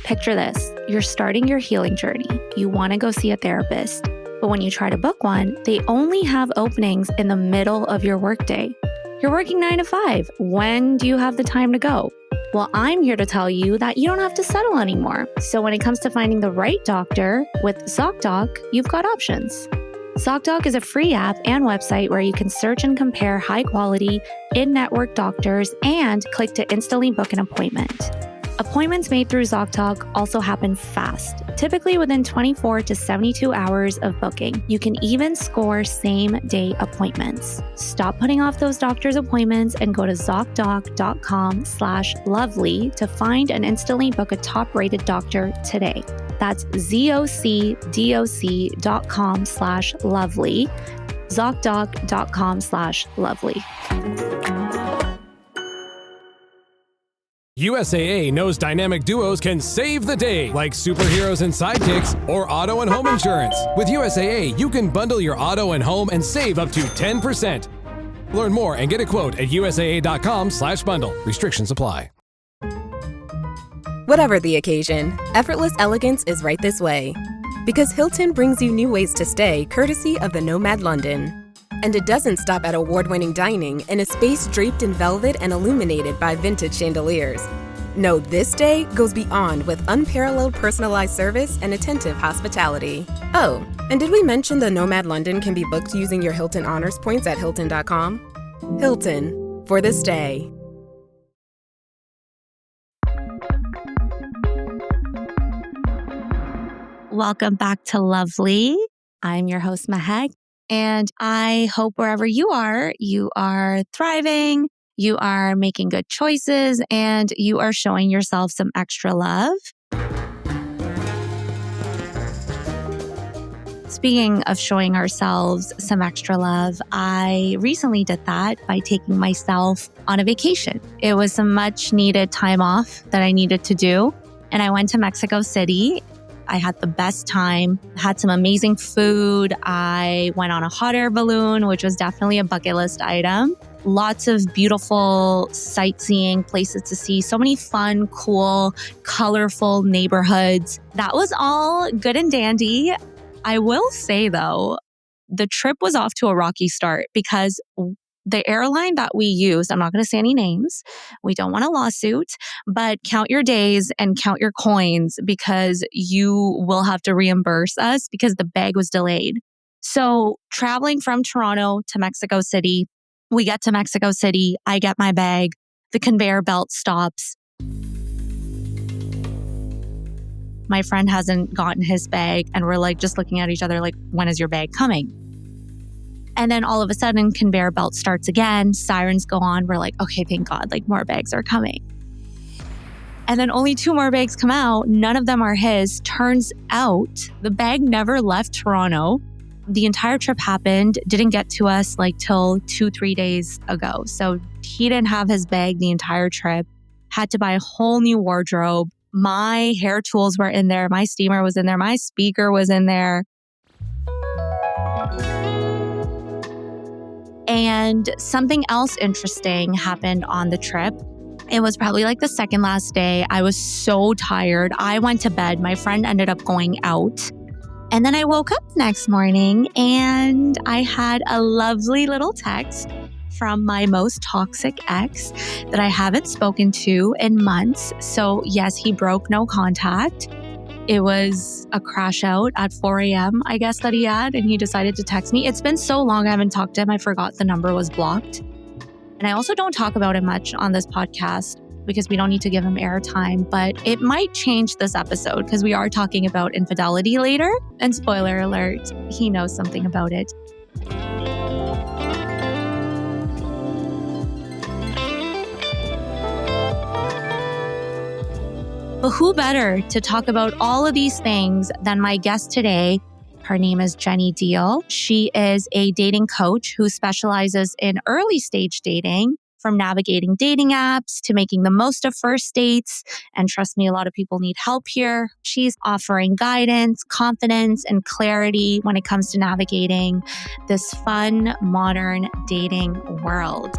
Picture this. You're starting your healing journey. You want to go see a therapist. But when you try to book one, they only have openings in the middle of your workday. You're working 9 to 5. When do you have the time to go? Well, I'm here to tell you that you don't have to settle anymore. So when it comes to finding the right doctor with Zocdoc, you've got options. Zocdoc is a free app and website where you can search and compare high-quality, in-network doctors and click to instantly book an appointment. Appointments made through Zocdoc also happen fast, typically within 24 to 72 hours of booking. You can even score same-day appointments. Stop putting off those doctor's appointments and go to Zocdoc.com/lovely to find and instantly book a top-rated doctor today. That's Zocdoc.com/lovely, Zocdoc.com/lovely. USAA knows dynamic duos can save the day, like superheroes and sidekicks or auto and home insurance. With USAA, you can bundle your auto and home and save up to 10%. Learn more and get a quote at USAA.com/bundle. Restrictions apply. Whatever the occasion, effortless elegance is right this way. Because Hilton brings you new ways to stay courtesy of the Nomad London. And it doesn't stop at award-winning dining in a space draped in velvet and illuminated by vintage chandeliers. No, this day goes beyond with unparalleled personalized service and attentive hospitality. Oh, and did we mention the Nomad London can be booked using your Hilton Honors points at Hilton.com? Hilton, for the stay. Welcome back to Lovely. I'm your host, Mehak. And I hope wherever you are thriving, you are making good choices, and you are showing yourself some extra love. Speaking of showing ourselves some extra love, I recently did that by taking myself on a vacation. It was some much needed time off that I needed to do. And I went to Mexico City. I had the best time, had some amazing food. I went on a hot air balloon, which was definitely a bucket list item. Lots of beautiful sightseeing places to see. So many fun, cool, colorful neighborhoods. That was all good and dandy. I will say though, the trip was off to a rocky start because the airline that we used, I'm not going to say any names. We don't want a lawsuit, but count your days and count your coins because you will have to reimburse us because the bag was delayed. So traveling from Toronto to Mexico City, we get to Mexico City, I get my bag, the conveyor belt stops. My friend hasn't gotten his bag and we're like just looking at each other like, when is your bag coming? And then all of a sudden, conveyor belt starts again, sirens go on. We're like, okay, thank God, like more bags are coming. And then only 2 more bags come out. None of them are his. Turns out the bag never left Toronto. The entire trip happened, didn't get to us like till 2-3 days ago. So he didn't have his bag the entire trip, had to buy a whole new wardrobe. My hair tools were in there. My steamer was in there. My speaker was in there. And something else interesting happened on the trip. It was probably like the second last day. I was so tired. I went to bed. My friend ended up going out. And then I woke up the next morning and I had a lovely little text from my most toxic ex that I haven't spoken to in months. So yes, he broke no contact. It was a crash out at 4 a.m., I guess, that he had, and he decided to text me. It's been so long I haven't talked to him. I forgot the number was blocked. And I also don't talk about it much on this podcast because we don't need to give him airtime, but it might change this episode because we are talking about infidelity later. And spoiler alert, he knows something about it. But who better to talk about all of these things than my guest today? Her name is Genny Diehl. She is a dating coach who specializes in early stage dating, from navigating dating apps to making the most of first dates. And trust me, a lot of people need help here. She's offering guidance, confidence, and clarity when it comes to navigating this fun, modern dating world.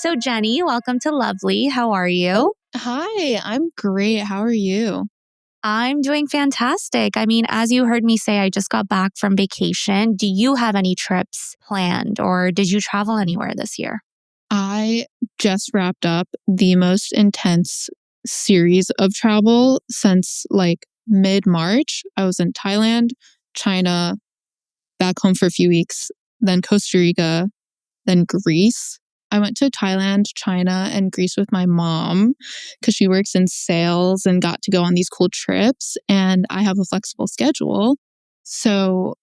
So Genny, welcome to Lovely. How are you? Hi, I'm great. How are you? I'm doing fantastic. I mean, as you heard me say, I just got back from vacation. Do you have any trips planned or did you travel anywhere this year? I just wrapped up the most intense series of travel since like mid-March. I was in Thailand, China, back home for a few weeks, then Costa Rica, then Greece. I went to Thailand, China, and Greece with my mom because she works in sales and got to go on these cool trips. And I have a flexible schedule. So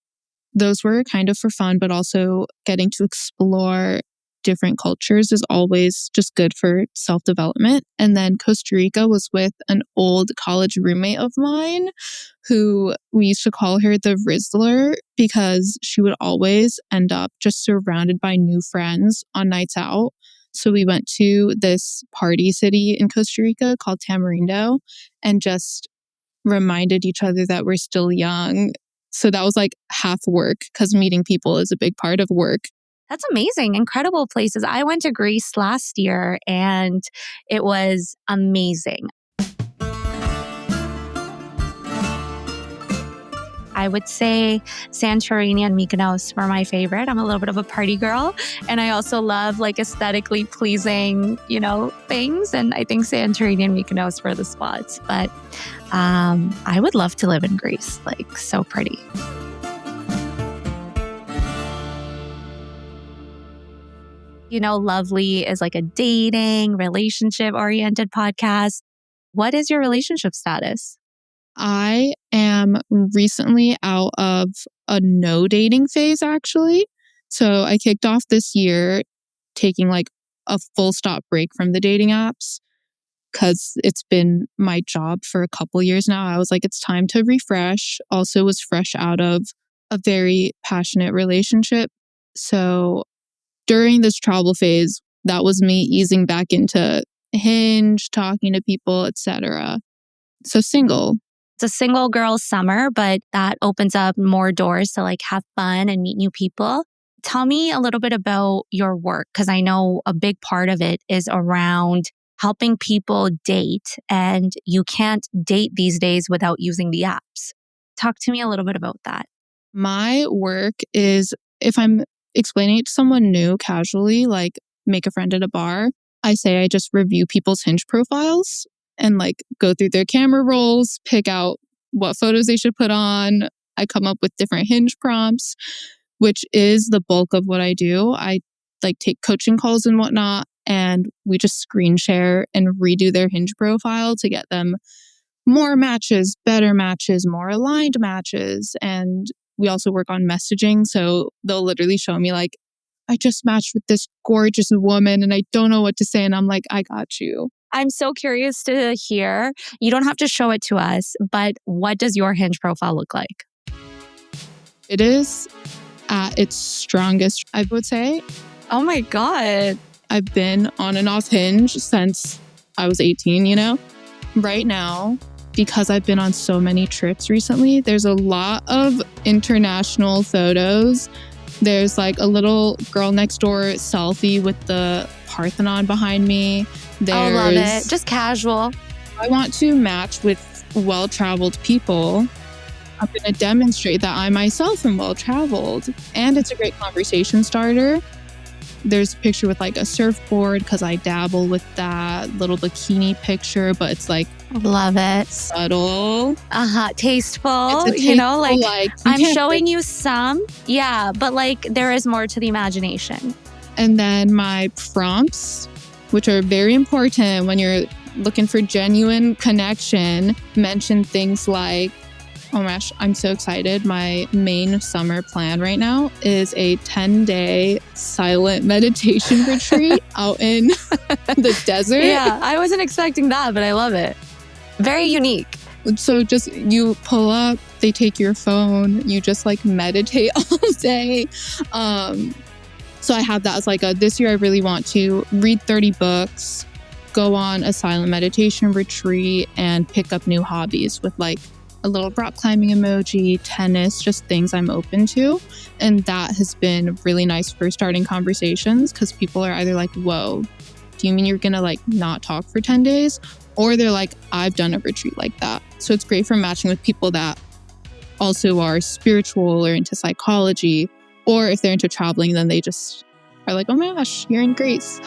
those were kind of for fun, but also getting to explore different cultures is always just good for self-development. And then Costa Rica was with an old college roommate of mine who we used to call her the Rizzler because she would always end up just surrounded by new friends on nights out. So we went to this party city in Costa Rica called Tamarindo and just reminded each other that we're still young. So that was like half work because meeting people is a big part of work. That's amazing. Incredible places. I went to Greece last year and it was amazing. I would say Santorini and Mykonos were my favorite. I'm a little bit of a party girl and I also love like aesthetically pleasing, things. And I think Santorini and Mykonos were the spots. But I would love to live in Greece, like so pretty. Lovely is like a dating, relationship-oriented podcast. What is your relationship status? I am recently out of a no dating phase, actually. So I kicked off this year taking like a full stop break from the dating apps because it's been my job for a couple years now. I was like, it's time to refresh. Also was fresh out of a very passionate relationship. So during this travel phase, that was me easing back into Hinge, talking to people, etc. So single. It's a single girl summer, but that opens up more doors to like have fun and meet new people. Tell me a little bit about your work, because I know a big part of it is around helping people date, and you can't date these days without using the apps. Talk to me a little bit about that. My work is, if I'm explaining it to someone new casually, like make a friend at a bar, I say I just review people's Hinge profiles and like go through their camera rolls, pick out what photos they should put on. I come up with different Hinge prompts, which is the bulk of what I do. I like take coaching calls and whatnot, and we just screen share and redo their Hinge profile to get them more matches, better matches, more aligned matches. And we also work on messaging. So they'll literally show me like, I just matched with this gorgeous woman and I don't know what to say. And I'm like, I got you. I'm so curious to hear. You don't have to show it to us, but what does your Hinge profile look like? It is at its strongest, I would say. Oh my God. I've been on and off Hinge since I was 18, Right now, because I've been on so many trips recently, there's a lot of international photos. There's like a little girl next door selfie with the Parthenon behind me. I love it. Just casual. I want to match with well-traveled people. I'm going to demonstrate that I myself am well-traveled. And it's a great conversation starter. There's a picture with like a surfboard because I dabble with that little bikini picture, but it's like love it. Subtle. Tasteful. It's a tasteful, like I'm showing you some. Yeah, but like there is more to the imagination. And then my prompts, which are very important when you're looking for genuine connection, mention things like, oh my gosh, I'm so excited. My main summer plan right now is a 10-day silent meditation retreat out in the desert. Yeah, I wasn't expecting that, but I love it. Very unique. So just you pull up, they take your phone, you just like meditate all day. So I have that as like this year I really want to read 30 books, go on a silent meditation retreat, and pick up new hobbies with like a little rock climbing emoji, tennis, just things I'm open to. And that has been really nice for starting conversations because people are either like, whoa, do you mean you're gonna like not talk for 10 days? Or they're like, I've done a retreat like that. So it's great for matching with people that also are spiritual or into psychology. Or if they're into traveling, then they just are like, oh my gosh, you're in Greece.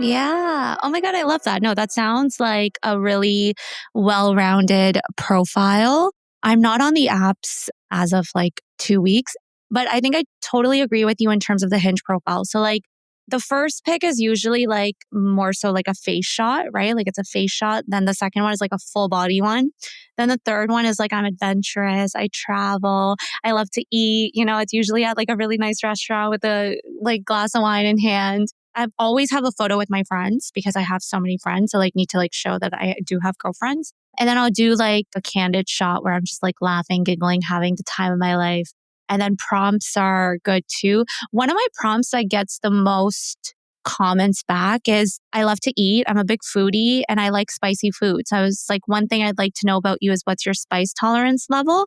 Yeah. Oh my God, I love that. No, that sounds like a really well-rounded profile. I'm not on the apps as of like 2 weeks, but I think I totally agree with you in terms of the Hinge profile. So like the first pick is usually like more so like a face shot, right? Like it's a face shot. Then the second one is like a full body one. Then the third one is like I'm adventurous, I travel, I love to eat. It's usually at like a really nice restaurant with a like glass of wine in hand. I always have a photo with my friends because I have so many friends. So like need to like show that I do have girlfriends. And then I'll do like a candid shot where I'm just like laughing, giggling, having the time of my life. And then prompts are good too. One of my prompts that gets the most comments back is I love to eat. I'm a big foodie and I like spicy food. So I was like, one thing I'd like to know about you is what's your spice tolerance level?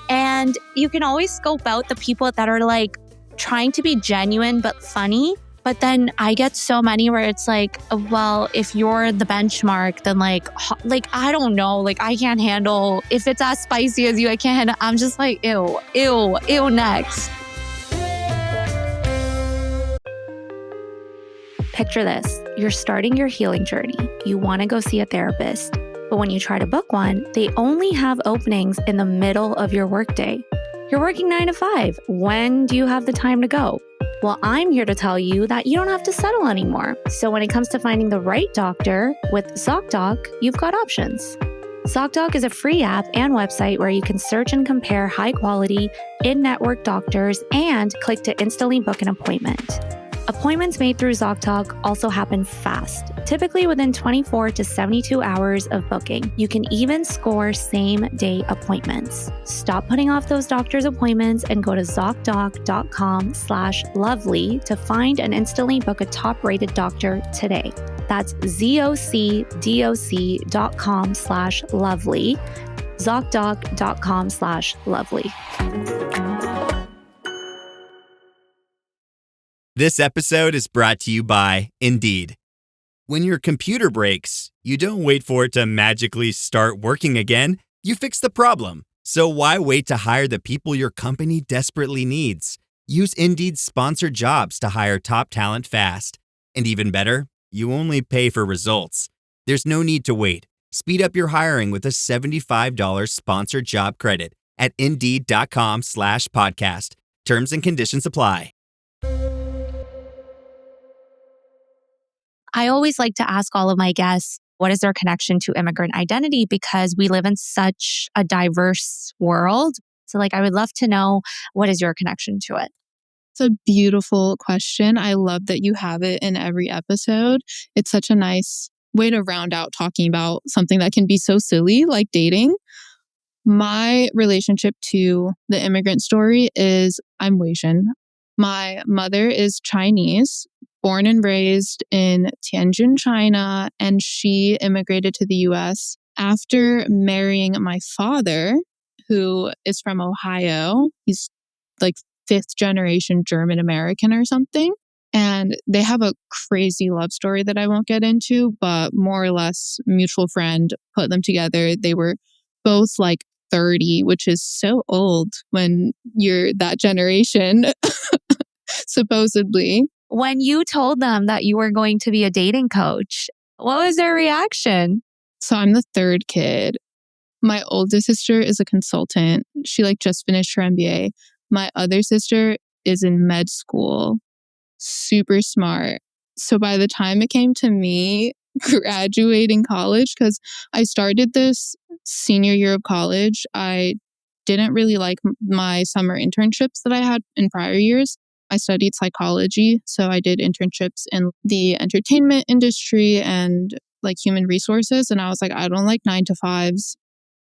And you can always scope out the people that are like trying to be genuine but funny. But then I get so many where it's like, well, if you're the benchmark, then like I don't know, like I can't handle, if it's as spicy as you, I can't handle. I'm just like, ew, next. Picture this. You're starting your healing journey. You want to go see a therapist. But when you try to book one, they only have openings in the middle of your workday. You're working 9 to 5. When do you have the time to go? Well, I'm here to tell you that you don't have to settle anymore. So when it comes to finding the right doctor with Zocdoc, you've got options. Zocdoc is a free app and website where you can search and compare high-quality, in-network doctors and click to instantly book an appointment. Appointments made through Zocdoc also happen fast, typically within 24 to 72 hours of booking. You can even score same-day appointments. Stop putting off those doctor's appointments and go to Zocdoc.com/lovely to find and instantly book a top-rated doctor today. That's Zocdoc.com/lovely. Zocdoc.com/lovely. This episode is brought to you by Indeed. When your computer breaks, you don't wait for it to magically start working again. You fix the problem. So why wait to hire the people your company desperately needs? Use Indeed's sponsored jobs to hire top talent fast. And even better, you only pay for results. There's no need to wait. Speed up your hiring with a $75 sponsored job credit at Indeed.com/podcast. Terms and conditions apply. I always like to ask all of my guests, what is their connection to immigrant identity? Because we live in such a diverse world. So like, I would love to know, what is your connection to it? It's a beautiful question. I love that you have it in every episode. It's such a nice way to round out talking about something that can be so silly, like dating. My relationship to the immigrant story is I'm Asian. My mother is Chinese, born and raised in Tianjin, China, and she immigrated to the US after marrying my father, who is from Ohio. He's like 5th generation German American or something. And they have a crazy love story that I won't get into, but more or less mutual friend put them together. They were both like 30, which is so old when you're that generation, supposedly. When you told them that you were going to be a dating coach, what was their reaction? So I'm the third kid. My oldest sister is a consultant. She like just finished her MBA. My other sister is in med school. Super smart. So by the time it came to me graduating college, because I started this senior year of college, I didn't really like my summer internships that I had in prior years. I studied psychology, so I did internships in the entertainment industry and like human resources. And I was like, I don't like 9 to 5s.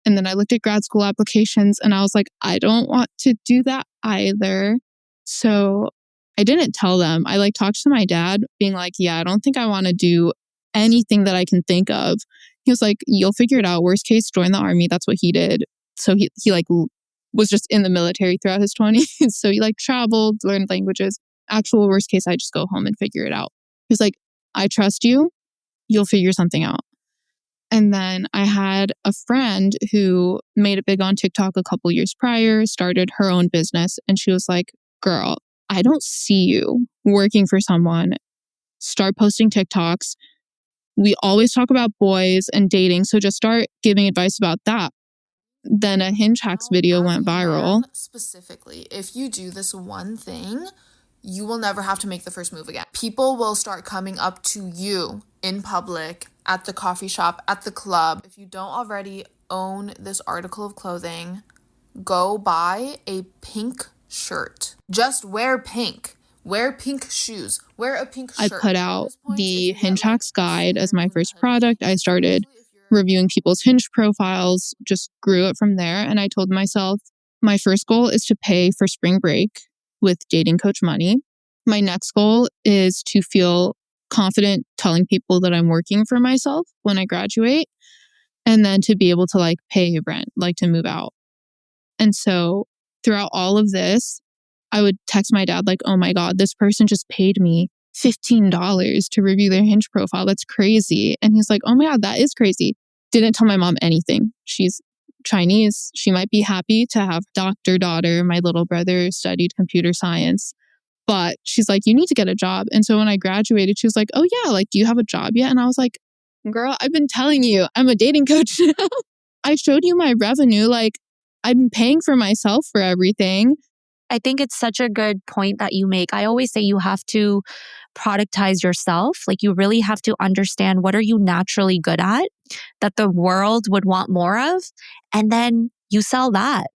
And then I looked at grad school applications and I was like, I don't want to do that either. So I didn't tell them. I like talked to my dad being like, yeah, I don't think I want to do anything that I can think of. He was like, you'll figure it out. Worst case, join the army. That's what he did. So he like was just in the military throughout his 20s. So he like traveled, learned languages. Actual worst case, I just go home and figure it out. He's like, I trust you. You'll figure something out. And then I had a friend who made it big on TikTok a couple years prior, started her own business. And she was like, girl, I don't see you working for someone. Start posting TikToks. We always talk about boys and dating. So just start giving advice about that. Then a hinge hacks video went viral. Specifically, if you do this one thing, you will never have to make the first move again. People will start coming up to you in public, at the coffee shop, at the club. If you don't already own this article of clothing, go buy a pink shirt. Just wear pink. Wear pink shoes. Wear a pink shirt. I put out the Hinge Hacks guide as my first product. I started reviewing people's Hinge profiles, just grew it from there. And I told myself, my first goal is to pay for spring break with dating coach money. My next goal is to feel confident telling people that I'm working for myself when I graduate. And then to be able to like pay rent, like to move out. And so throughout all of this, I would text my dad like, oh my God, this person just paid me $15 to review their Hinge profile. That's crazy. And he's like, oh my God, that is crazy. Didn't tell my mom anything. She's Chinese. She might be happy to have doctor daughter. My little brother studied computer science, but she's like, you need to get a job. And so when I graduated, she was like, oh yeah, like, do you have a job yet? And I was like, girl, I've been telling you, I'm a dating coach now. I showed you my revenue. Like, I'm paying for myself for everything. I think it's such a good point that you make. I always say you have to productize yourself. Like you really have to understand what are you naturally good at that the world would want more of. And then you sell that.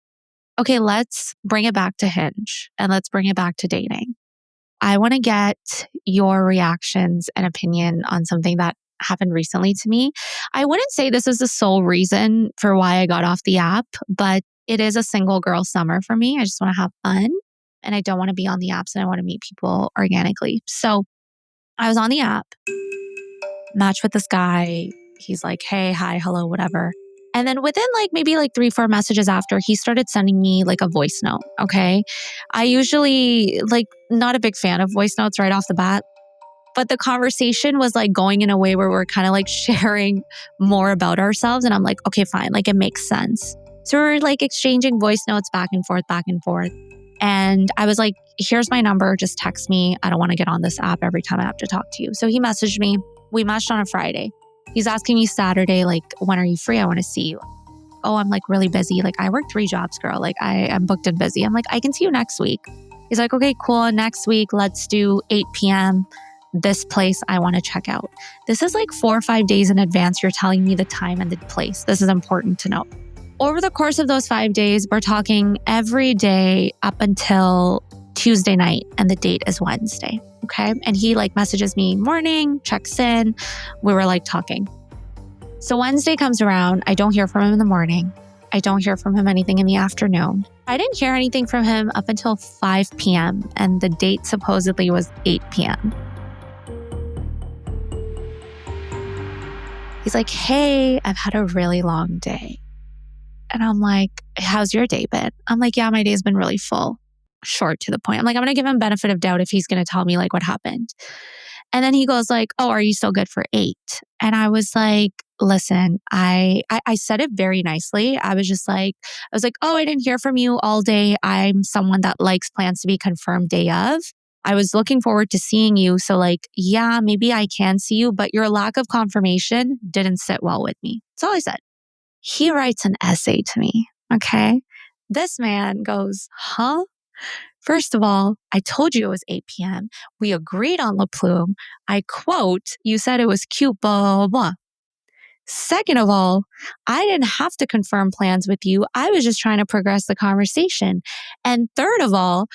Okay, let's bring it back to Hinge and let's bring it back to dating. I want to get your reactions and opinion on something that happened recently to me. I wouldn't say this is the sole reason for why I got off the app, but it is a single girl summer for me. I just want to have fun and I don't want to be on the apps and I want to meet people organically. So I was on the app, matched with this guy. He's like, hey, hi, hello, whatever. And then within like maybe like 3-4 messages after, he started sending me like a voice note. Okay. I usually like not a big fan of voice notes right off the bat. But the conversation was like going in a way where we're kind of like sharing more about ourselves. And I'm like, okay, fine. Like it makes sense. So we're like exchanging voice notes back and forth, back and forth. And I was like, here's my number. Just text me. I don't want to get on this app every time I have to talk to you. So he messaged me. We matched on a Friday. He's asking me Saturday, like, when are you free? I want to see you. Oh, I'm like really busy. Like I work 3 jobs, girl. Like I'm booked and busy. I'm like, I can see you next week. He's like, okay, cool. Next week, let's do 8 p.m. This place I want to check out. This is like 4 or 5 days in advance. You're telling me the time and the place. This is important to know. Over the course of those 5 days, we're talking every day up until Tuesday night and the date is Wednesday. Okay. And he like messages me morning, checks in. We were like talking. So Wednesday comes around. I don't hear from him in the morning. I don't hear from him anything in the afternoon. I didn't hear anything from him up until 5 p.m. And the date supposedly was 8 p.m. He's like, hey, I've had a really long day. And I'm like, how's your day been? I'm like, yeah, my day's been really full. Short to the point. I'm like, I'm going to give him benefit of doubt if he's going to tell me like what happened. And then he goes like, oh, are you still good for 8? And I was like, listen, I said it very nicely. I was like, oh, I didn't hear from you all day. I'm someone that likes plans to be confirmed day of. I was looking forward to seeing you. So like, yeah, maybe I can see you, but your lack of confirmation didn't sit well with me. That's all I said. He writes an essay to me. Okay. This man goes, huh? First of all, I told you it was 8 p.m. We agreed on La Plume. I quote, you said it was cute, blah, blah, blah. Second of all, I didn't have to confirm plans with you. I was just trying to progress the conversation. And third of all,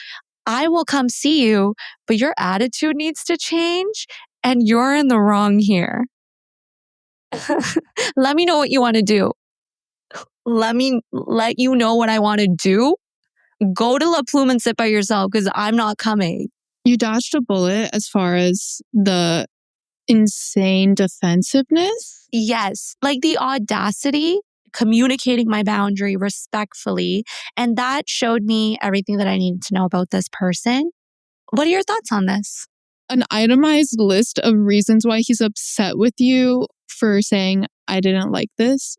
I will come see you, but your attitude needs to change and you're in the wrong here. Let me know what you want to do. Let me let you know what I want to do. Go to La Plume and sit by yourself because I'm not coming. You dodged a bullet as far as the insane defensiveness. Yes, like the audacity, communicating my boundary respectfully. And that showed me everything that I needed to know about this person. What are your thoughts on this? An itemized list of reasons why he's upset with you for saying, I didn't like this,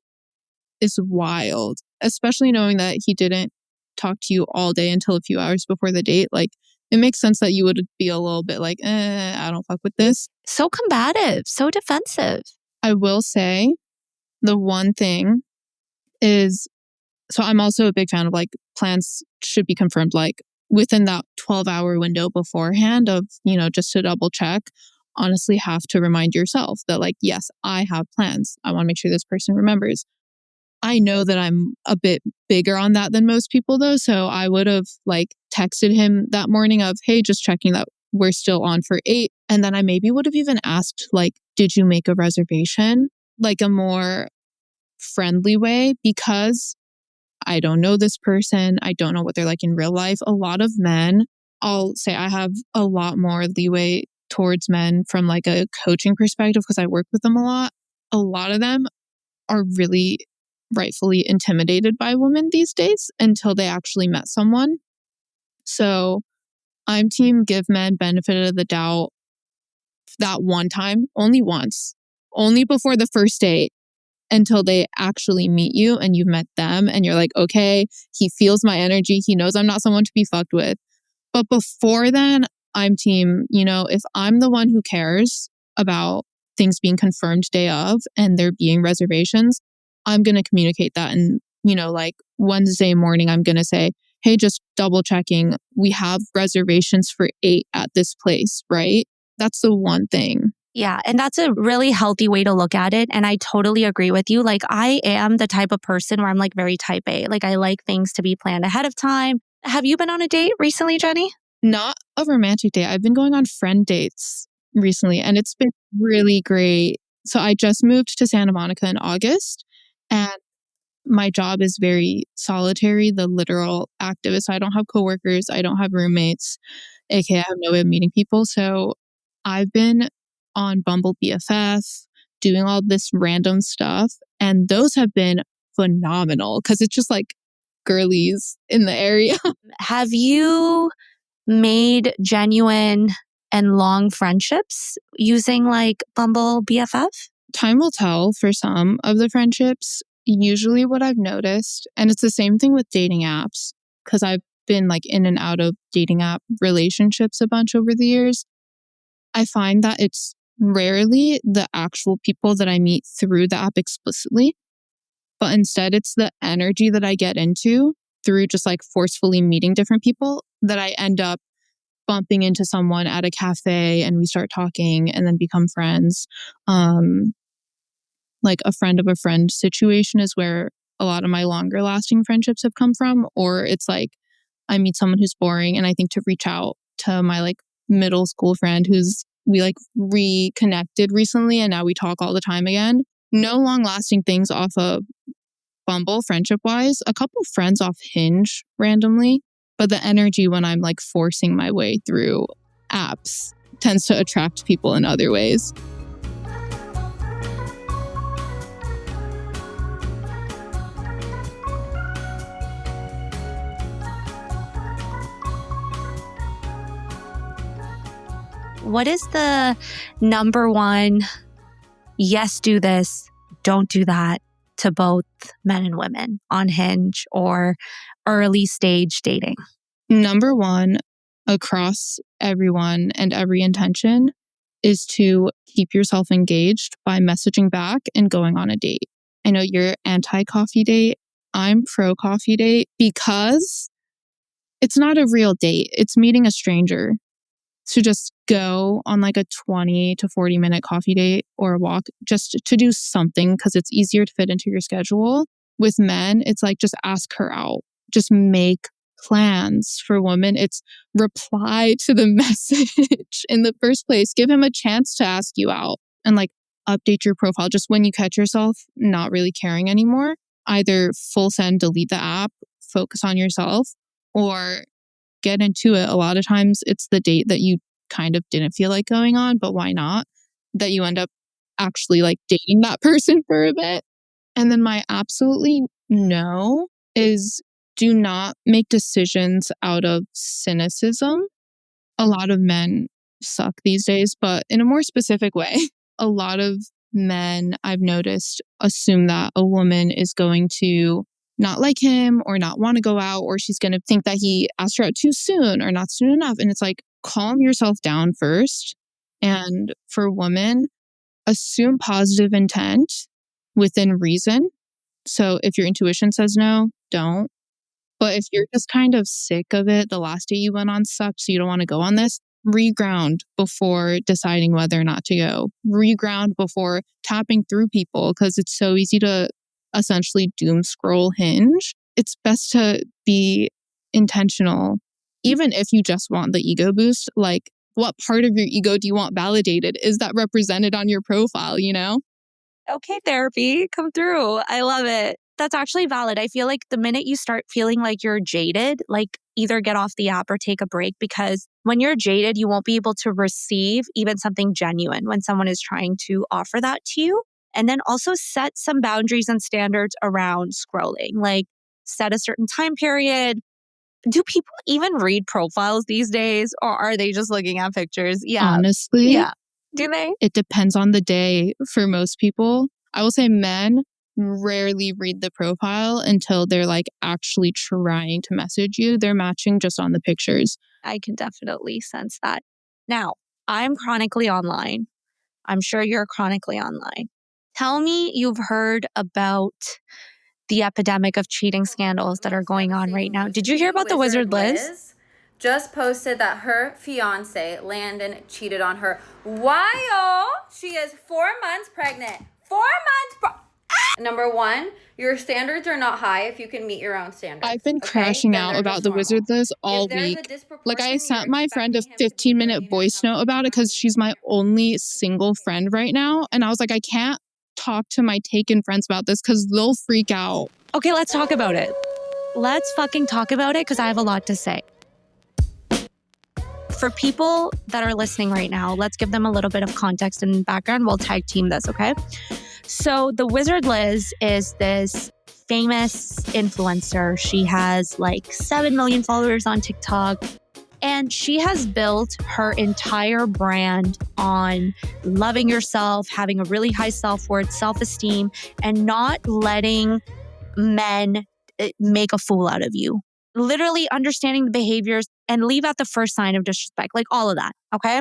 is wild, especially knowing that he didn't talk to you all day until a few hours before the date. Like, it makes sense that you would be a little bit like, I don't fuck with this. So combative, so defensive. I will say the one thing is, so I'm also a big fan of like plans should be confirmed like within that 12-hour window beforehand of, just to double check. Honestly, have to remind yourself that like, yes, I have plans. I want to make sure this person remembers. I know that I'm a bit bigger on that than most people though. So I would have like texted him that morning of, hey, just checking that we're still on for 8. And then I maybe would have even asked like, did you make a reservation? Like a more friendly way, because I don't know this person. I don't know what they're like in real life. A lot of men, I'll say I have a lot more leeway towards men from like a coaching perspective because I work with them a lot. A lot of them are really rightfully intimidated by women these days until they actually met someone. So I'm team give men benefit of the doubt that one time, only once, only before the first date, until they actually meet you and you've met them and you're like, okay, he feels my energy. He knows I'm not someone to be fucked with. But before then, I'm team, if I'm the one who cares about things being confirmed day of and there being reservations, I'm going to communicate that. And, like Wednesday morning, I'm going to say, hey, just double checking. We have reservations for 8 at this place, right? That's the one thing. Yeah. And that's a really healthy way to look at it. And I totally agree with you. Like, I am the type of person where I'm like very type A. Like, I like things to be planned ahead of time. Have you been on a date recently, Genny? Not a romantic date. I've been going on friend dates recently and it's been really great. So I just moved to Santa Monica in August and my job is very solitary, the literal activist. So I don't have coworkers. I don't have roommates, aka I have no way of meeting people. So I've been on Bumble BFF, doing all this random stuff. And those have been phenomenal because it's just like girlies in the area. Have you made genuine and long friendships using like Bumble BFF? Time will tell for some of the friendships. Usually what I've noticed, and it's the same thing with dating apps, because I've been like in and out of dating app relationships a bunch over the years. I find that it's rarely the actual people that I meet through the app explicitly, but instead it's the energy that I get into through just like forcefully meeting different people that I end up bumping into someone at a cafe and we start talking and then become friends. Like a friend of a friend situation is where a lot of my longer lasting friendships have come from. Or it's like I meet someone who's boring and I think to reach out to my like middle school friend we like reconnected recently and now we talk all the time again. No long lasting things off of Bumble friendship wise. A couple friends off Hinge randomly, but the energy when I'm like forcing my way through apps tends to attract people in other ways. What is the number one, yes, do this, don't do that to both men and women on Hinge or early stage dating? Number one, across everyone and every intention, is to keep yourself engaged by messaging back and going on a date. I know you're anti-coffee date. I'm pro-coffee date because it's not a real date. It's meeting a stranger. So just go on like a 20 to 40 minute coffee date or a walk just to do something because it's easier to fit into your schedule. With men, it's like just ask her out. Just make plans. For women, it's reply to the message in the first place. Give him a chance to ask you out and like update your profile. Just when you catch yourself not really caring anymore, either full send, delete the app, focus on yourself, or get into it. A lot of times it's the date that you kind of didn't feel like going on, but why not? that you end up actually like dating that person for a bit. And then my absolutely no is do not make decisions out of cynicism. A lot of men suck these days, but in a more specific way. A lot of men I've noticed assume that a woman is going to not like him or not want to go out, or she's going to think that he asked her out too soon or not soon enough. And it's like, calm yourself down first. And for women, assume positive intent within reason. So if your intuition says no, don't. But if you're just kind of sick of it, the last date you went on sucked, so you don't want to go on this, reground before deciding whether or not to go. Reground before tapping through people, because it's so easy to essentially doom scroll Hinge. It's best to be intentional, even if you just want the ego boost. Like, what part of your ego do you want validated? Is that represented on your profile, you know? Okay, therapy, come through. I love it. That's actually valid. I feel like the minute you start feeling like you're jaded, like either get off the app or take a break, because when you're jaded, you won't be able to receive even something genuine when someone is trying to offer that to you. And then also set some boundaries and standards around scrolling, like set a certain time period. Do people even read profiles these days, or are they just looking at pictures? Yeah. Honestly, Yeah. Do they? It depends on the day for most people. I will say men rarely read the profile until they're like actually trying to message you. They're matching just on the pictures. I can definitely sense that. Now, I'm chronically online. I'm sure you're chronically online. Tell me you've heard about the epidemic of cheating scandals that are going on right now. Did you hear about the Wizard Liz? Just posted that her fiance, Landon, cheated on her while she is 4 months pregnant. 4 months Number one, your standards are not high if you can meet your own standards. I've been crashing out about the Wizard Liz all week. Like, I sent my friend a 15-minute voice note about it because she's my only single friend right now. And I was like, I can't talk to my taken friends about this because they'll freak out. Okay, let's talk about it. Let's fucking talk about it because I have a lot to say. For people that are listening right now, let's give them a little bit of context and background. We'll tag team this, okay? So the Wizard Liz is this famous influencer. She has like 7 million followers on TikTok, and she has built her entire brand on loving yourself, having a really high self-worth, self-esteem, and not letting men make a fool out of you. Literally understanding the behaviors and leave out the first sign of disrespect, like all of that, okay?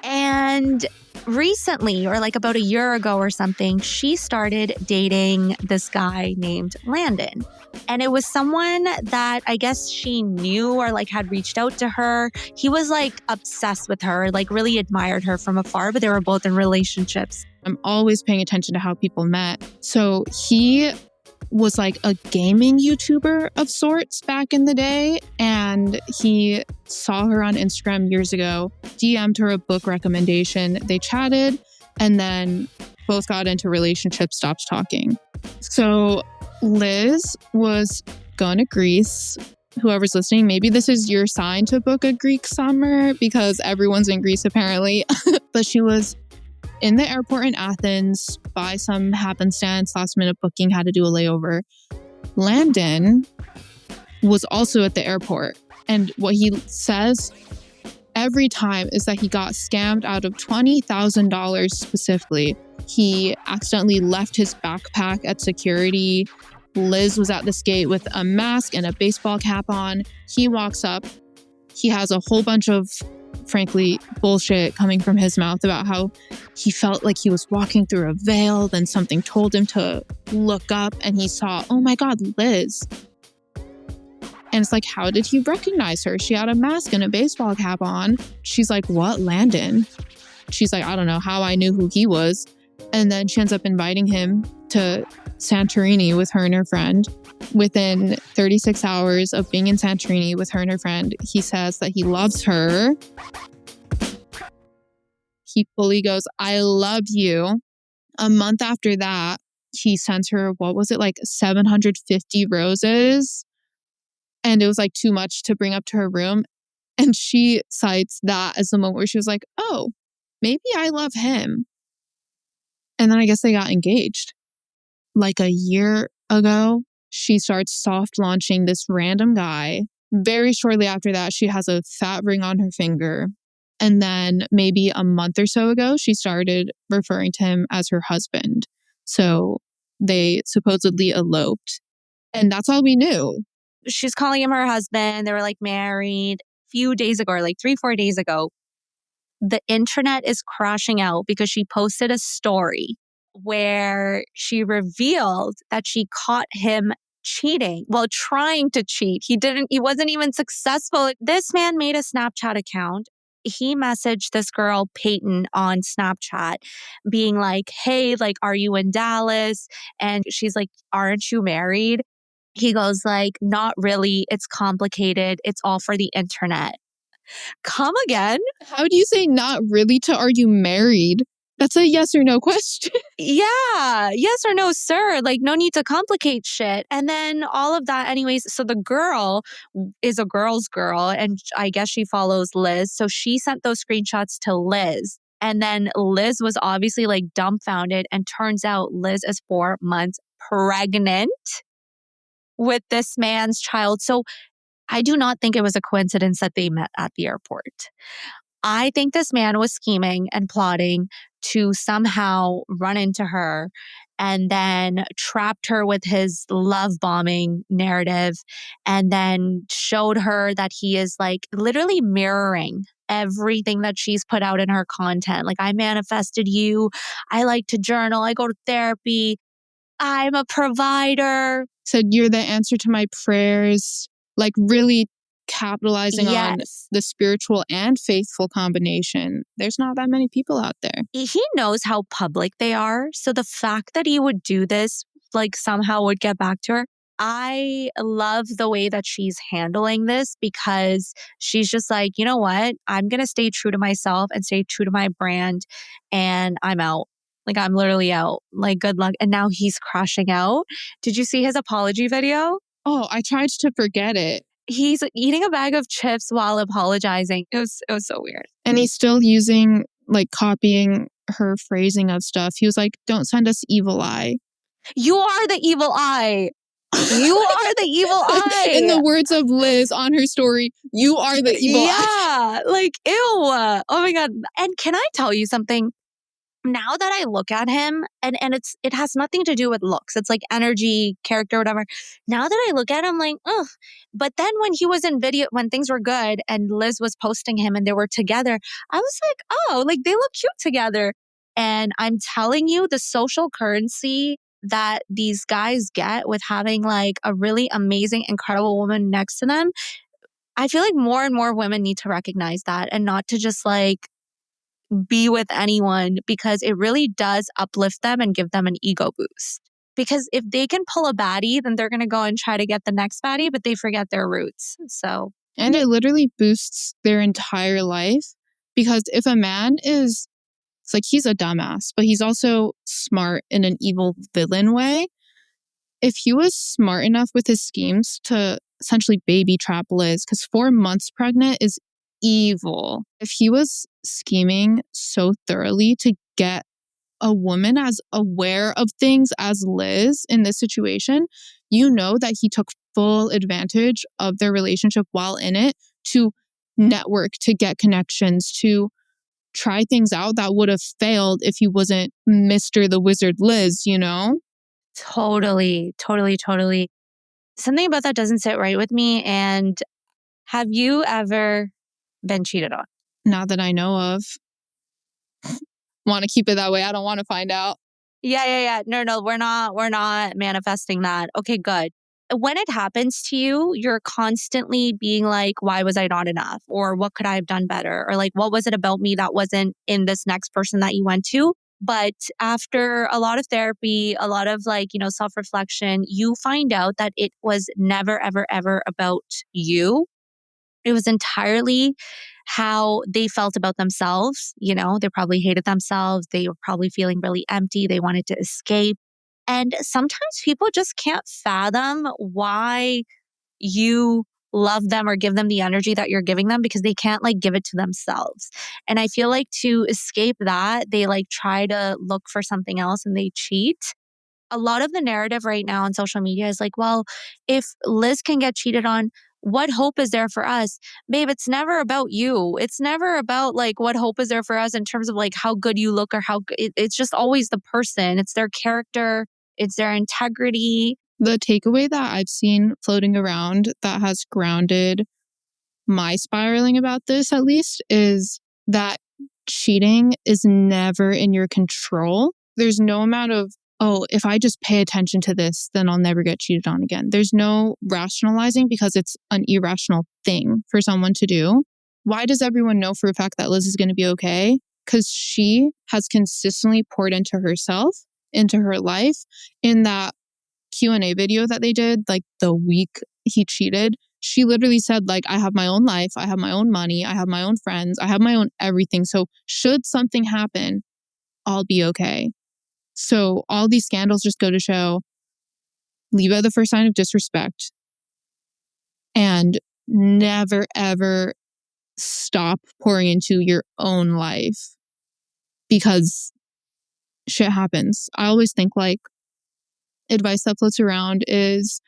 And recently, or like about a year ago or something, she started dating this guy named Landon. And it was someone that I guess she knew or like had reached out to her. He was like obsessed with her, like really admired her from afar, but they were both in relationships. I'm always paying attention to how people met. So he was like a gaming YouTuber of sorts back in the day. And he saw her on Instagram years ago, DM'd her a book recommendation. They chatted and then both got into relationships, stopped talking. So Liz was going to Greece. Whoever's listening, maybe this is your sign to book a Greek summer because everyone's in Greece apparently. But she was in the airport in Athens by some happenstance, last minute booking, had to do a layover. Landon was also at the airport. And what he says every time is that he got scammed out of $20,000 specifically. He accidentally left his backpack at security. Liz was at this gate with a mask and a baseball cap on. He walks up. He has a whole bunch of, frankly, bullshit coming from his mouth about how he felt like he was walking through a veil. Then something told him to look up and he saw, oh my God, Liz. And it's like, how did he recognize her? She had a mask and a baseball cap on. She's like, what, Landon? She's like, I don't know how I knew who he was. And then she ends up inviting him to Santorini with her and her friend. Within 36 hours of being in Santorini with her and her friend, he says that he loves her. He fully goes, I love you. A month after that, he sends her, what was it, like 750 roses? And it was like too much to bring up to her room. And she cites that as the moment where she was like, oh, maybe I love him. And then I guess they got engaged. Like a year ago, she starts soft launching this random guy. Very shortly after that, she has a fat ring on her finger. And then maybe a month or so ago, she started referring to him as her husband. So they supposedly eloped. And that's all we knew. She's calling him her husband. They were like married a few days ago, or like 3-4 days ago. The internet is crashing out because she posted a story where she revealed that she caught him cheating. Well, trying to cheat. He wasn't even successful. This man made a Snapchat account. He messaged this girl, Peyton, on Snapchat, being like, hey, like, are you in Dallas? And she's like, aren't you married? He goes like, not really. It's complicated. It's all for the internet. Come again? How do you say not really to are you married? That's a yes or no question. Yeah. Yes or no, sir. Like, no need to complicate shit. And then all of that, anyways. So the girl is a girl's girl, and I guess she follows Liz. So she sent those screenshots to Liz. And then Liz was obviously like dumbfounded. And turns out Liz is 4 months pregnant with this man's child. So I do not think it was a coincidence that they met at the airport. I think this man was scheming and plotting to somehow run into her and then trapped her with his love bombing narrative, and then showed her that he is like literally mirroring everything that she's put out in her content. Like, I manifested you. I like to journal. I go to therapy. I'm a provider. Said you're the answer to my prayers. Like, really capitalizing on the spiritual and faithful combination. There's not that many people out there. He knows how public they are. So the fact that he would do this, like somehow would get back to her. I love the way that she's handling this, because she's just like, you know what? I'm going to stay true to myself and stay true to my brand, and I'm out. Like, I'm literally out. Like, good luck. And now he's crashing out. Did you see his apology video? Oh, I tried to forget it. He's eating a bag of chips while apologizing. It was so weird. And he's still using, like, copying her phrasing of stuff. He was like, don't send us evil eye. You are the evil eye. You are the evil eye. In the words of Liz on her story, you are the evil eye. Yeah, like, ew. Oh my God. And can I tell you something? Now that I look at him, and it has nothing to do with looks. It's like energy, character, whatever. Now that I look at him, like, ugh. But then when he was in video, when things were good and Liz was posting him and they were together, I was like, oh, like, they look cute together. And I'm telling you, the social currency that these guys get with having like a really amazing, incredible woman next to them, I feel like more and more women need to recognize that, and not to just like be with anyone, because it really does uplift them and give them an ego boost. Because if they can pull a baddie, then they're going to go and try to get the next baddie, but they forget their roots. So, and it literally boosts their entire life, because if a man is, it's like, he's a dumbass, but he's also smart in an evil villain way. If he was smart enough with his schemes to essentially baby trap Liz, because 4 months pregnant is evil. If he was scheming so thoroughly to get a woman as aware of things as Liz in this situation, you know that he took full advantage of their relationship while in it to network, to get connections, to try things out that would have failed if he wasn't Mr. the Wizard Liz, you know? Totally. Something about that doesn't sit right with me. And have you ever been cheated on? Not that I know of. Want to keep it that way. I don't want to find out. Yeah. No, we're not manifesting that. Okay, good. When it happens to you, you're constantly being like, why was I not enough? Or what could I have done better? Or like, what was it about me that wasn't in this next person that you went to? But after a lot of therapy, a lot of like, self-reflection, you find out that it was never, ever, ever about you. It was entirely how they felt about themselves. They probably hated themselves. They were probably feeling really empty. They wanted to escape. And sometimes people just can't fathom why you love them or give them the energy that you're giving them because they can't like give it to themselves. And I feel like to escape that, they like try to look for something else and they cheat. A lot of the narrative right now on social media is like, well, if Liz can get cheated on, what hope is there for us? Babe, it's never about you. It's never about like what hope is there for us in terms of like how good you look or it's just always the person. It's their character, it's their integrity. The takeaway that I've seen floating around that has grounded my spiraling about this, at least, is that cheating is never in your control. There's no amount of, oh, if I just pay attention to this, then I'll never get cheated on again. There's no rationalizing because it's an irrational thing for someone to do. Why does everyone know for a fact that Liz is going to be okay? Because she has consistently poured into herself, into her life. In that Q&A video that they did, like the week he cheated, she literally said, like, I have my own life, I have my own money, I have my own friends, I have my own everything. So should something happen, I'll be okay. So all these scandals just go to show, leave out the first sign of disrespect and never, ever stop pouring into your own life because shit happens. I always think like advice that floats around is,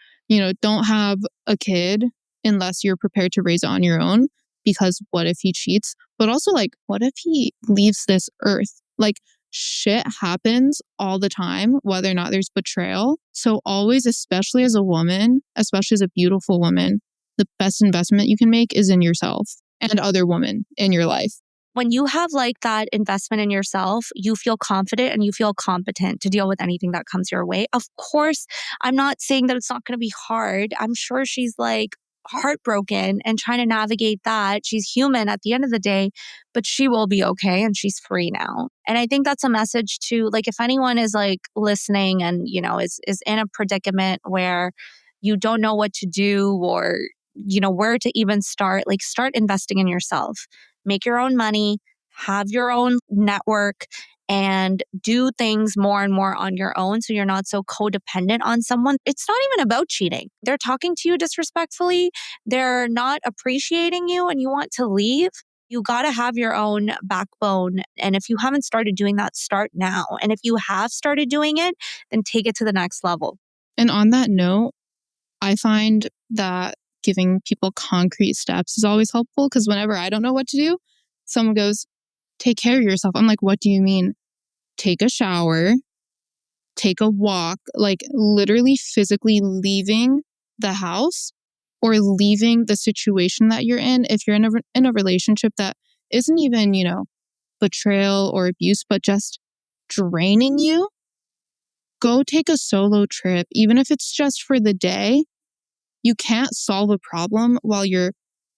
don't have a kid unless you're prepared to raise it on your own, because what if he cheats? But also like, what if he leaves this earth? Like shit happens all the time, whether or not there's betrayal. So always, especially as a woman, especially as a beautiful woman, the best investment you can make is in yourself and other women in your life. When you have like that investment in yourself, you feel confident and you feel competent to deal with anything that comes your way. Of course, I'm not saying that it's not going to be hard. I'm sure she's like heartbroken and trying to navigate that. She's human at the end of the day, but she will be okay and she's free now. And I think that's a message to like, if anyone is like listening and, is in a predicament where you don't know what to do or, where to even start, like start investing in yourself. Make your own money, have your own network, and do things more and more on your own so you're not so codependent on someone. It's not even about cheating. They're talking to you disrespectfully. They're not appreciating you and you want to leave. You got to have your own backbone. And if you haven't started doing that, start now. And if you have started doing it, then take it to the next level. And on that note, I find that giving people concrete steps is always helpful because whenever I don't know what to do, someone goes, take care of yourself. I'm like, what do you mean? Take a shower, take a walk, like literally physically leaving the house or leaving the situation that you're in. If you're in a relationship that isn't even, betrayal or abuse, but just draining you, go take a solo trip, even if it's just for the day. You can't solve a problem while you're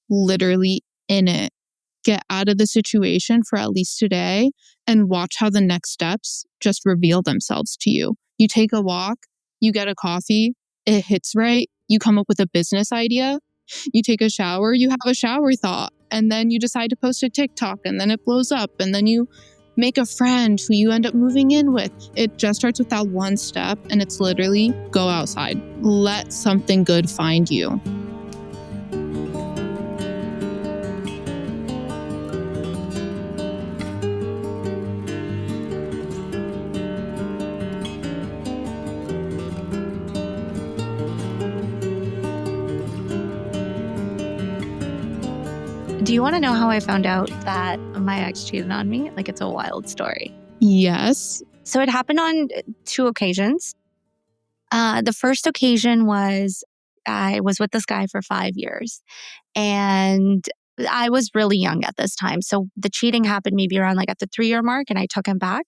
literally in it. Get out of the situation for at least today and watch how the next steps just reveal themselves to you. You take a walk, you get a coffee, it hits right, you come up with a business idea, you take a shower, you have a shower thought, and then you decide to post a TikTok and then it blows up and then you make a friend who you end up moving in with. It just starts with that one step and it's literally go outside. Let something good find you. Do you want to know how I found out that my ex cheated on me? Like, it's a wild story. Yes. So it happened on 2 occasions. The first occasion was I was with this guy for 5 years and I was really young at this time. So the cheating happened maybe around like at the 3-year mark and I took him back.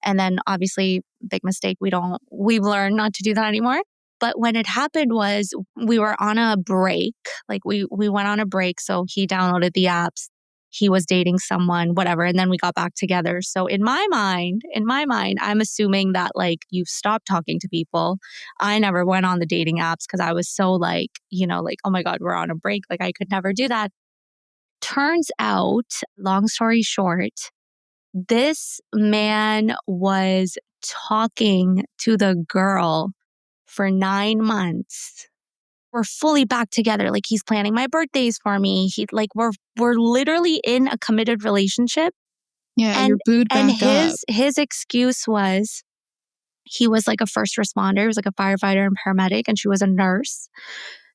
And then obviously, big mistake. We've learned not to do that anymore. But when it happened was we were on a break. Like we went on a break. So he downloaded the apps. He was dating someone, whatever. And then we got back together. So in my mind, I'm assuming that like you've stopped talking to people. I never went on the dating apps because I was so like, like, oh my God, we're on a break. Like I could never do that. Turns out, long story short, this man was talking to the girl for 9 months We're fully back together. Like he's planning my birthdays for me. We're literally in a committed relationship. Yeah, And you're booed back up. his excuse was he was like a first responder. He was like a firefighter and paramedic, and she was a nurse.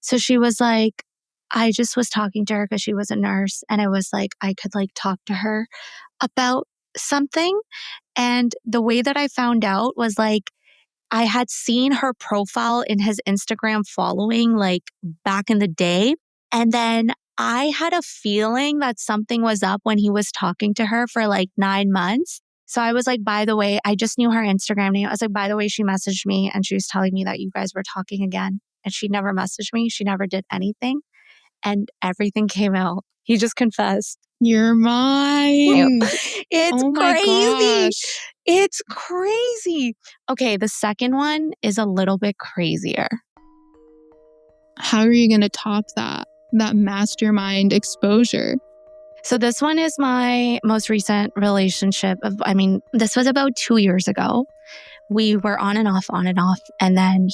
So she was like, I just was talking to her because she was a nurse, and I was like, I could like talk to her about something. And the way that I found out was like, I had seen her profile in his Instagram following like back in the day. And then I had a feeling that something was up when he was talking to her for like 9 months. So I was like, by the way, I just knew her Instagram name. I was like, by the way, she messaged me and she was telling me that you guys were talking again. And she never messaged me. She never did anything. And everything came out. He just confessed. You're mine. It's Oh my crazy. gosh. It's crazy. Okay, the second one is a little bit crazier. How are you going to top that mastermind exposure? So this one is my most recent relationship. This was about 2 years ago. We were on and off. And then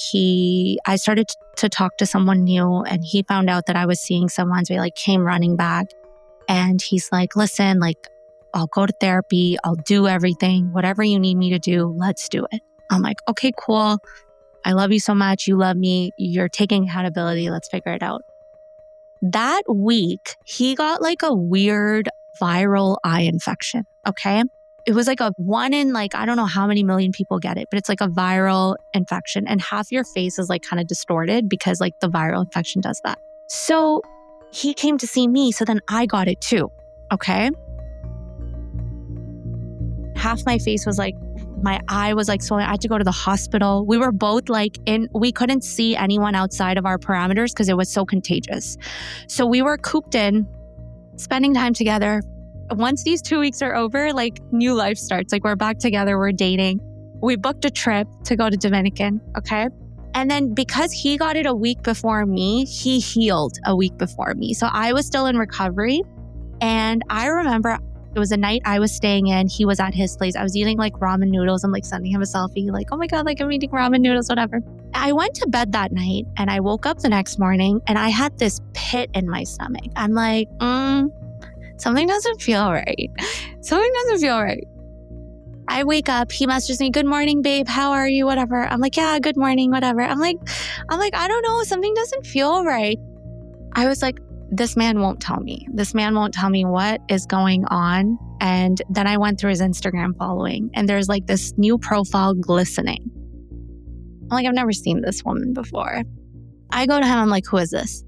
I started to talk to someone new, and he found out that I was seeing someone. So he like came running back, and he's like, listen, like, I'll go to therapy. I'll do everything, whatever you need me to do. Let's do it. I'm like, okay, cool. I love you so much. You love me. You're taking accountability. Let's figure it out. That week, he got like a weird viral eye infection. Okay. It was like a one in like, I don't know how many million people get it, but it's like a viral infection, and half your face is like kind of distorted because like the viral infection does that. So he came to see me. So then I got it too. Okay. Half my face was like, my eye was like swollen. I had to go to the hospital. We were both like we couldn't see anyone outside of our parameters because it was so contagious. So we were cooped in, spending time together. Once these 2 weeks are over, like new life starts. Like we're back together, we're dating. We booked a trip to go to Dominican, okay? And then because he got it a week before me, he healed a week before me. So I was still in recovery. And I remember it was a night I was staying in. He was at his place. I was eating like ramen noodles. I'm like sending him a selfie, like, oh my God, like I'm eating ramen noodles, whatever. I went to bed that night and I woke up the next morning and I had this pit in my stomach. I'm like, something doesn't feel right. Something doesn't feel right. I wake up, he messages me, good morning, babe. How are you? Whatever. I'm like, yeah, good morning, whatever. I'm like, I don't know. Something doesn't feel right. I was like, this man won't tell me. This man won't tell me what is going on. And then I went through his Instagram following, and there's like this new profile glistening. I'm like, I've never seen this woman before. I go to him, I'm like, who is this?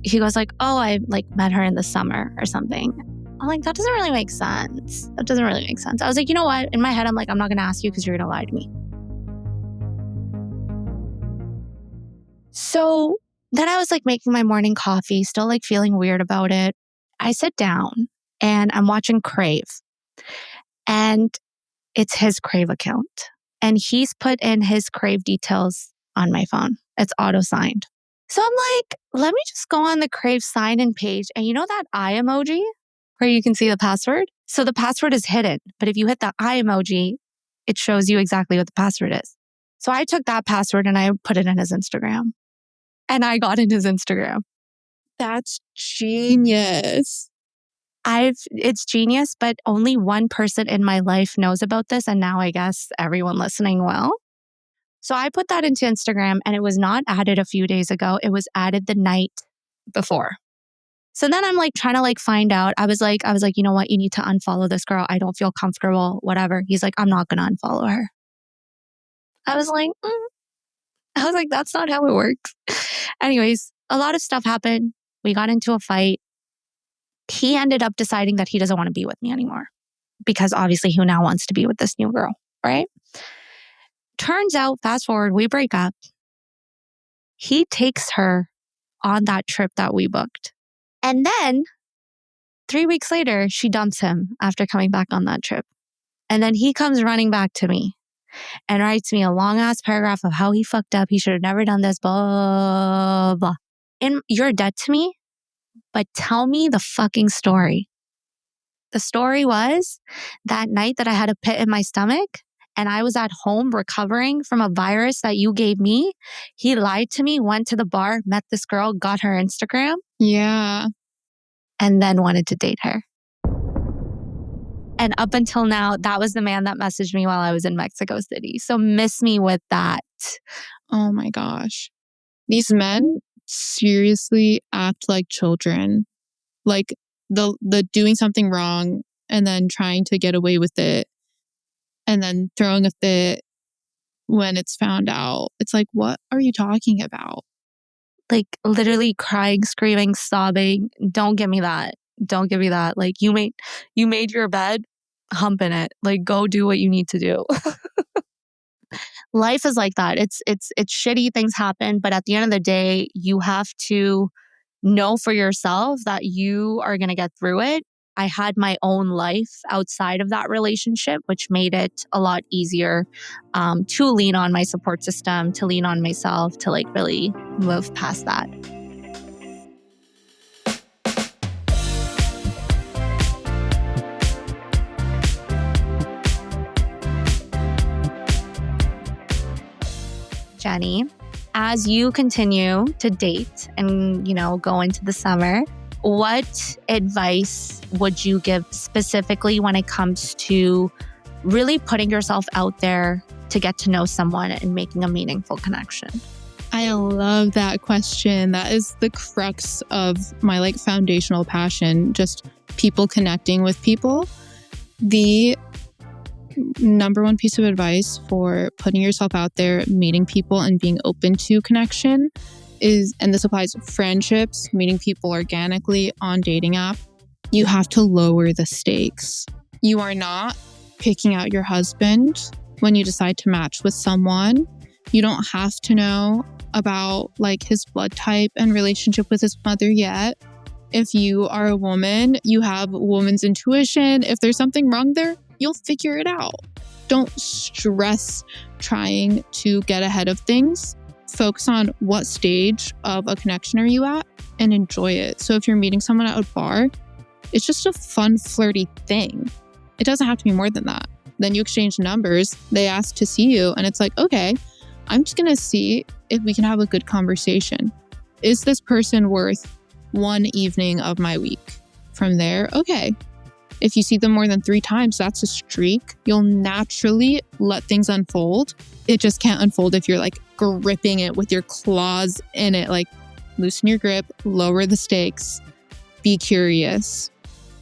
He goes like, oh, I like met her in the summer or something. I'm like, that doesn't really make sense. That doesn't really make sense. I was like, you know what? In my head, I'm like, I'm not going to ask you because you're going to lie to me. So then I was like making my morning coffee, still like feeling weird about it. I sit down and I'm watching Crave, and it's his Crave account. And he's put in his Crave details on my phone. It's auto-signed. So I'm like, let me just go on the Crave sign-in page. And you know that eye emoji where you can see the password? So the password is hidden. But if you hit the eye emoji, it shows you exactly what the password is. So I took that password and I put it in his Instagram. And I got in his Instagram. That's genius. It's genius, but only one person in my life knows about this. And now I guess everyone listening will. So I put that into Instagram, and it was not added a few days ago. It was added the night before. So then I'm like trying to like find out. I was like, you know what? You need to unfollow this girl. I don't feel comfortable, whatever. He's like, I'm not going to unfollow her. I was like, that's not how it works. Anyways, a lot of stuff happened. We got into a fight. He ended up deciding that he doesn't want to be with me anymore because obviously he now wants to be with this new girl, right? Turns out, fast forward, we break up. He takes her on that trip that we booked. And then 3 weeks later, she dumps him after coming back on that trip. And then he comes running back to me and writes me a long ass paragraph of how he fucked up. He should have never done this, blah, blah. And you're dead to me, but tell me the fucking story. The story was that night that I had a pit in my stomach and I was at home recovering from a virus that you gave me. He lied to me, went to the bar, met this girl, got her Instagram. Yeah. And then wanted to date her. And up until now, that was the man that messaged me while I was in Mexico City. So miss me with that. Oh my gosh. These men seriously act like children. Like the doing something wrong and then trying to get away with it and then throwing a fit when it's found out. It's like, what are you talking about? Like literally crying, screaming, sobbing. Don't give me that. Don't give me that. Like you made your bed, hump in it. Like go do what you need to do. Life is like that. It's shitty, things happen, but at the end of the day, you have to know for yourself that you are going to get through it. I had my own life outside of that relationship, which made it a lot easier to lean on my support system, to lean on myself, to like really move past that. Genny, as you continue to date and, go into the summer, what advice would you give specifically when it comes to really putting yourself out there to get to know someone and making a meaningful connection? I love that question. That is the crux of my foundational passion, just people connecting with people. The number one piece of advice for putting yourself out there, meeting people and being open to connection is, and this applies to friendships, meeting people organically on dating app, you have to lower the stakes. You are not picking out your husband when you decide to match with someone. You don't have to know about his blood type and relationship with his mother yet. If you are a woman, you have a woman's intuition. If there's something wrong there, you'll figure it out. Don't stress trying to get ahead of things. Focus on what stage of a connection are you at and enjoy it. So if you're meeting someone at a bar, it's just a fun, flirty thing. It doesn't have to be more than that. Then you exchange numbers. They ask to see you and it's like, okay, I'm just going to see if we can have a good conversation. Is this person worth one evening of my week? From there, okay. If you see them more than 3 times, that's a streak. You'll naturally let things unfold. It just can't unfold if you're gripping it with your claws in it. Loosen your grip, lower the stakes, be curious.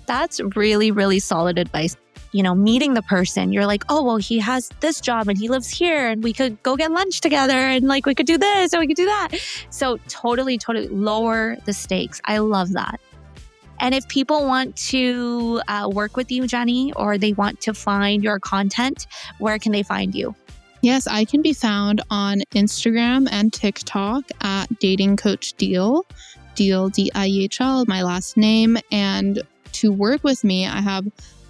That's really, really solid advice. Meeting the person, you're like, oh, well, he has this job and he lives here and we could go get lunch together and we could do this or we could do that. So totally lower the stakes. I love that. And if people want to work with you, Genny, or they want to find your content, where can they find you? Yes, I can be found on Instagram and TikTok at Dating Coach Diehl, Diehl, D-I-E-H-L, my last name. And to work with me, I have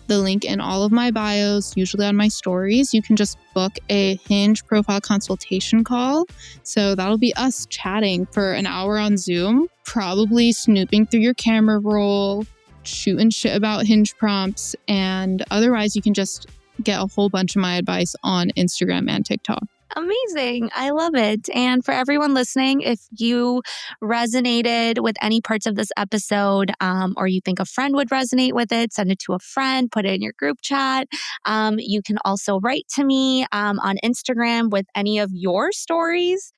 the link in all of my bios, usually on my stories. You can just book a Hinge profile consultation call. So that'll be us chatting for an hour on Zoom, probably snooping through your camera roll, shooting shit about Hinge prompts. And otherwise, you can just get a whole bunch of my advice on Instagram and TikTok. Amazing. I love it. And for everyone listening, if you resonated with any parts of this episode or you think a friend would resonate with it, send it to a friend, put it in your group chat. You can also write to me on Instagram with any of your stories.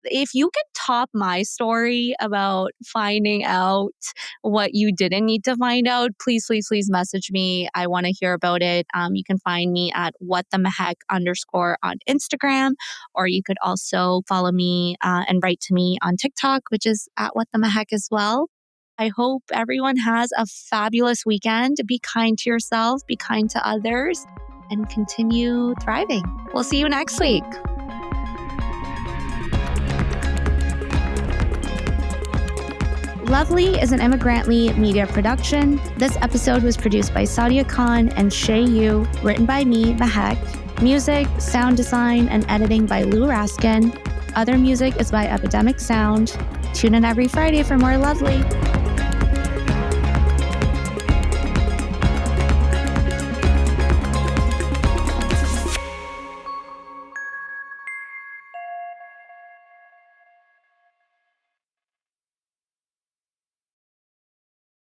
If you could top my story about finding out what you didn't need to find out, please message me. I want to hear about it. You can find me at @whatthemehak_ on Instagram, or you could also follow me and write to me on TikTok, which is at @whatthemehak as well. I hope everyone has a fabulous weekend. Be kind to yourself, be kind to others, and continue thriving. We'll see you next week. Lovely is an Immigrantly media production. This episode was produced by Sadia Khan and Shay Yu, written by me, Mehak. Music, sound design, and editing by Lou Raskin. Other music is by Epidemic Sound. Tune in every Friday for more Lovely.